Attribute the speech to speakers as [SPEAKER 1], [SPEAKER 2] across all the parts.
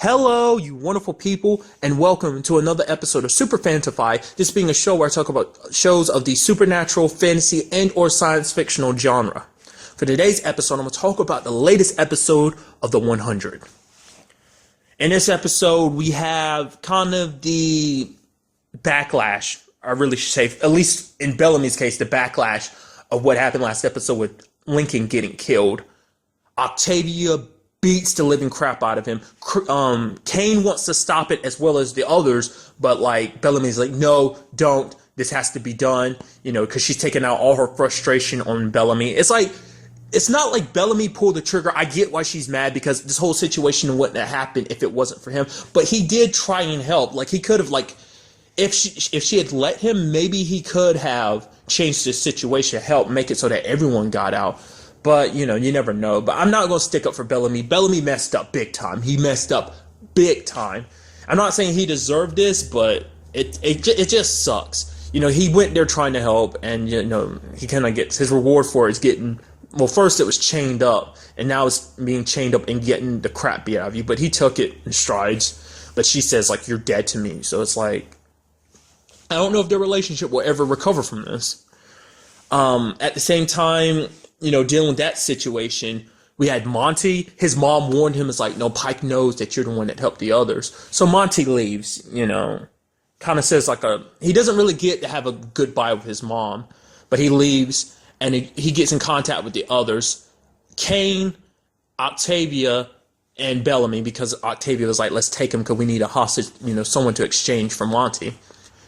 [SPEAKER 1] Hello, you wonderful people, and welcome to another episode of Super-Fanta-Fi, this being a show where I talk about shows of the supernatural, fantasy, and or science fictional genre. For today's episode, I'm going to talk about the latest episode of The 100. In this episode, we have kind of the backlash, I really should say, at least in Bellamy's case, the backlash of what happened last episode with Lincoln getting killed. Octavia beats the living crap out of him. Kane wants to stop it as well as the others, but like Bellamy's like, no, don't. This has to be done, because she's taking out all her frustration on Bellamy. It's not like Bellamy pulled the trigger. I get why she's mad because this whole situation wouldn't have happened if it wasn't for him. But he did try and help. Like he could have, if she had let him, maybe he could have changed the situation, help make it so that everyone got out. But, you never know. But I'm not going to stick up for Bellamy. Bellamy messed up big time. He messed up big time. I'm not saying he deserved this, but it just sucks. He went there trying to help, and, he kind of gets his reward for it is getting, well, first it was chained up, and now it's being chained up and getting the crap beat out of you. But he took it in strides. But she says, you're dead to me. So it's I don't know if their relationship will ever recover from this. At the same time, dealing with that situation, we had Monty. His mom warned him, no, Pike knows that you're the one that helped the others. So Monty leaves, kind of says he doesn't really get to have a goodbye with his mom, but he leaves and he gets in contact with the others. Kane, Octavia, and Bellamy, because Octavia was let's take him because we need a hostage, someone to exchange for Monty.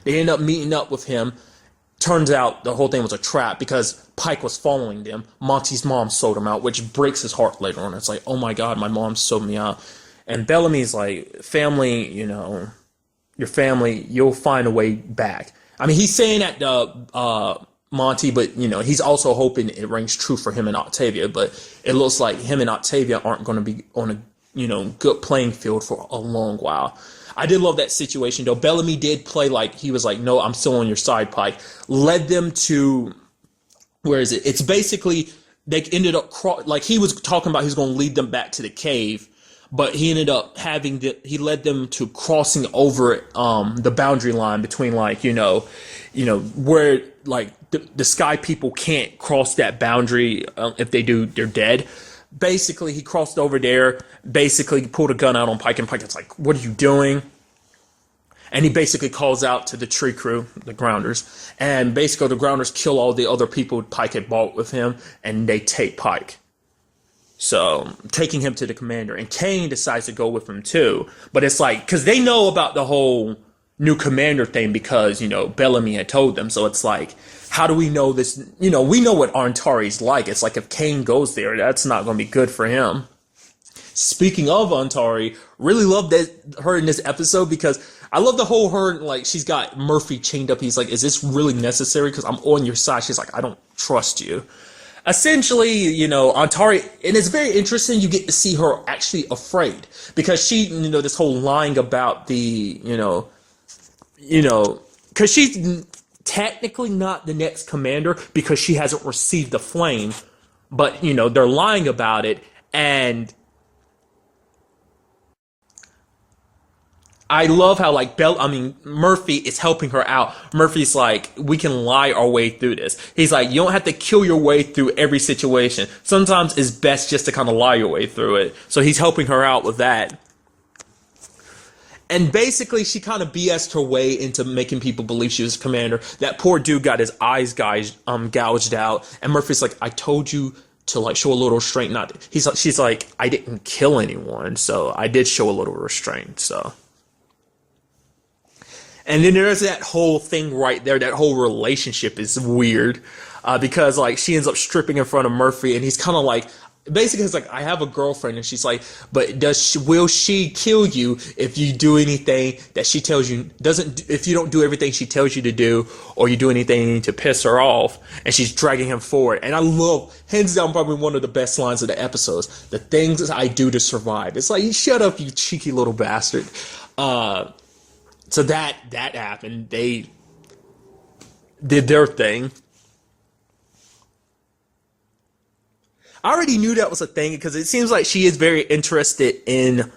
[SPEAKER 1] They end up meeting up with him. Turns out the whole thing was a trap because Pike was following them. Monty's mom sold him out, which breaks his heart later on. It's oh my God, my mom sold me out. And Bellamy's family, your family, you'll find a way back. I mean, he's saying that to Monty, but, he's also hoping it rings true for him and Octavia. But it looks like him and Octavia aren't going to be on a, good playing field for a long while. I did love that situation, though. Bellamy did play he was no, I'm still on your side, Pike. Led them to, where is it? It's basically, they ended up, he was talking about he's going to lead them back to the cave, but he ended up he led them to crossing over the boundary line between, where, the sky people can't cross that boundary. If they do, they're dead. Basically, he crossed over there, basically pulled a gun out on Pike, and Pike is what are you doing? And he basically calls out to the tree crew, the Grounders, and basically the Grounders kill all the other people Pike had brought with him, and they take Pike. So, taking him to the commander, and Kane decides to go with him too, but it's because they know about the whole new commander thing because, Bellamy had told them, so it's how do we know this? We know what Antari's like. It's if Kane goes there, that's not going to be good for him. Speaking of Antari, really love her in this episode because I love the whole her, she's got Murphy chained up. He's is this really necessary? Because I'm on your side. She's I don't trust you. Essentially, Antari, and it's very interesting, you get to see her actually afraid because she, this whole lying about the, because she's technically not the next commander because she hasn't received the flame, but they're lying about it. And I love how Murphy is helping her out. Murphy's we can lie our way through this. He's you don't have to kill your way through every situation. Sometimes it's best just to kind of lie your way through it. So he's helping her out with that. And basically, she kind of BS'd her way into making people believe she was a commander. That poor dude got his eyes gouged out. And Murphy's I told you to show a little restraint. She's I didn't kill anyone, so I did show a little restraint. So, and then there's that whole thing right there. That whole relationship is weird because she ends up stripping in front of Murphy, and he's kind of basically, it's I have a girlfriend, and she's but will she kill you if you do anything that she tells you if you don't do everything she tells you to do, or you do anything to piss her off? And she's dragging him forward. And I love, hands down, probably one of the best lines of the episodes, the things I do to survive. It's shut up, you cheeky little bastard. So that happened. They did their thing. I already knew that was a thing because it seems like she is very interested in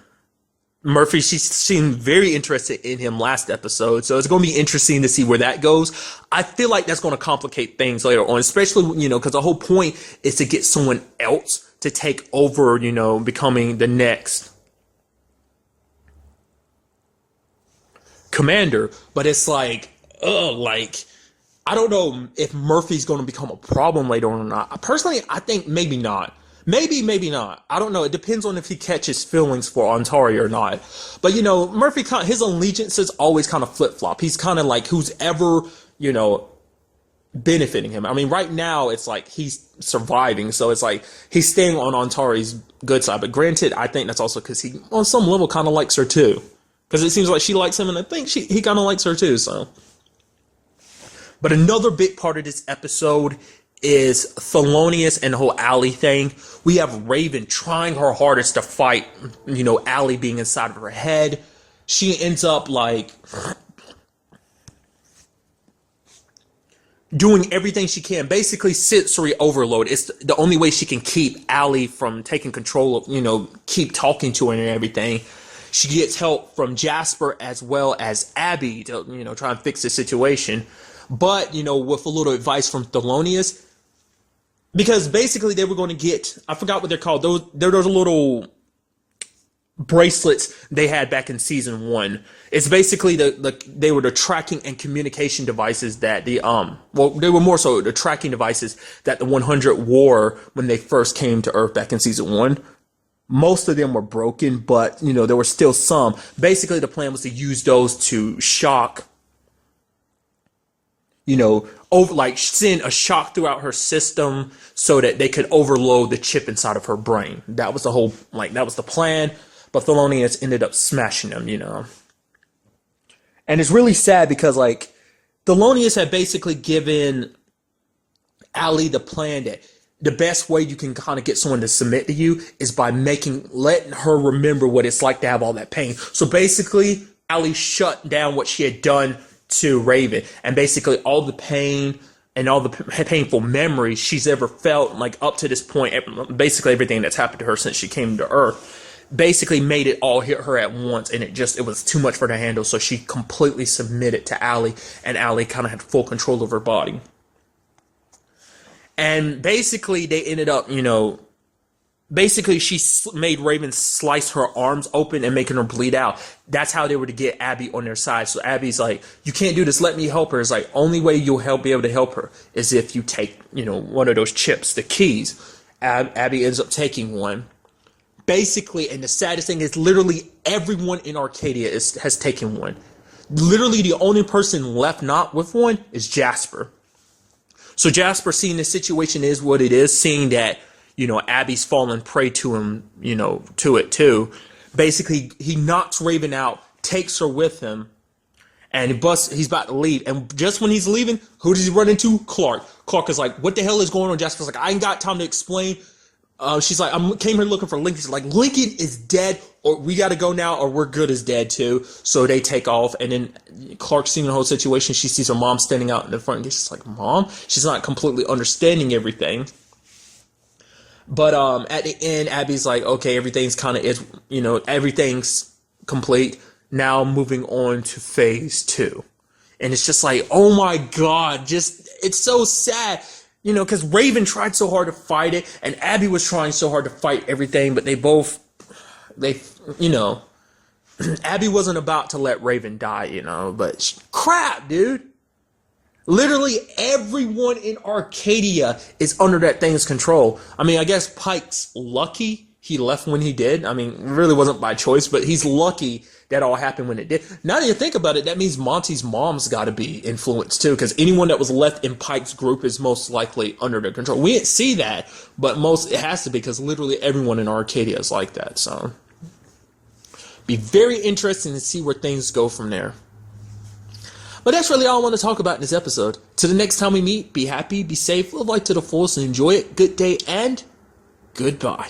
[SPEAKER 1] Murphy, she seemed very interested in him last episode, so it's going to be interesting to see where that goes. I feel like that's going to complicate things later on, especially, because the whole point is to get someone else to take over, becoming the next commander. But it's like, I don't know if Murphy's going to become a problem later on or not. Personally, I think maybe not. Maybe not. I don't know. It depends on if he catches feelings for Antari or not. But, Murphy, his allegiances always kind of flip-flop. He's kind of like who's ever, benefiting him. I mean, right now, it's like he's surviving. So it's like he's staying on Antari's good side. But granted, I think that's also because he, on some level, kind of likes her too. Because it seems like she likes him, and I think he kind of likes her too, so. But another big part of this episode is Thelonious and the whole Allie thing. We have Raven trying her hardest to fight, Allie being inside of her head. She ends up, doing everything she can. Basically, sensory overload. It's the only way she can keep Allie from taking control of, keep talking to her and everything. She gets help from Jasper as well as Abby to, try and fix the situation. But, with a little advice from Thelonious, because basically they were going to get, I forgot what they're called, those little bracelets they had back in season 1. It's basically they were the tracking and communication devices that they were more so the tracking devices that the 100 wore when they first came to Earth back in season 1. Most of them were broken, but, there were still some. Basically, the plan was to use those to shock, send a shock throughout her system so that they could overload the chip inside of her brain. That was the whole, that was the plan, but Thelonious ended up smashing them, And it's really sad because, Thelonious had basically given Allie the plan that the best way you can kind of get someone to submit to you is by letting her remember what it's like to have all that pain. So basically, Allie shut down what she had done to Raven, and basically all the pain and all the painful memories she's ever felt, up to this point, basically everything that's happened to her since she came to Earth, basically made it all hit her at once, and it was too much for her to handle, so she completely submitted to Allie, and Allie kind of had full control of her body. And basically, they ended up, basically she made Raven slice her arms open and making her bleed out. That's how they were to get Abby on their side. So Abby's like, you can't do this, let me help her. It's like, only way you'll be able to help her is if you take, one of those chips, the keys. Abby ends up taking one. Basically, and the saddest thing is literally everyone in Arcadia has taken one. Literally the only person left not with one is Jasper. So Jasper, seeing the situation is what it is, seeing that, Abby's fallen prey to him, to it too. Basically, he knocks Raven out, takes her with him, and he's about to leave. And just when he's leaving, who does he run into? Clark. Clark is like, what the hell is going on? Jasper's like, I ain't got time to explain. She's like, came here looking for Lincoln. She's like, Lincoln is dead, or we got to go now, or we're good is dead too. So they take off, and then Clark, seeing the whole situation, she sees her mom standing out in the front, and she's like, Mom? She's not completely understanding everything. But at the end, Abby's like, okay, everything's everything's complete. Now moving on to phase 2. And it's just like, oh my God, it's so sad. Because Raven tried so hard to fight it, and Abby was trying so hard to fight everything, but Abby wasn't about to let Raven die, but crap, dude. Literally everyone in Arcadia is under that thing's control. I mean, I guess Pike's lucky he left when he did. I mean, it really wasn't by choice, but he's lucky that all happened when it did. Now that you think about it, that means Monty's mom's got to be influenced too, because anyone that was left in Pike's group is most likely under their control. We didn't see that, but it has to be, because literally everyone in Arcadia is like that. So, be very interesting to see where things go from there. But that's really all I want to talk about in this episode. Till the next time we meet, be happy, be safe, live life to the fullest, and enjoy it. Good day and goodbye.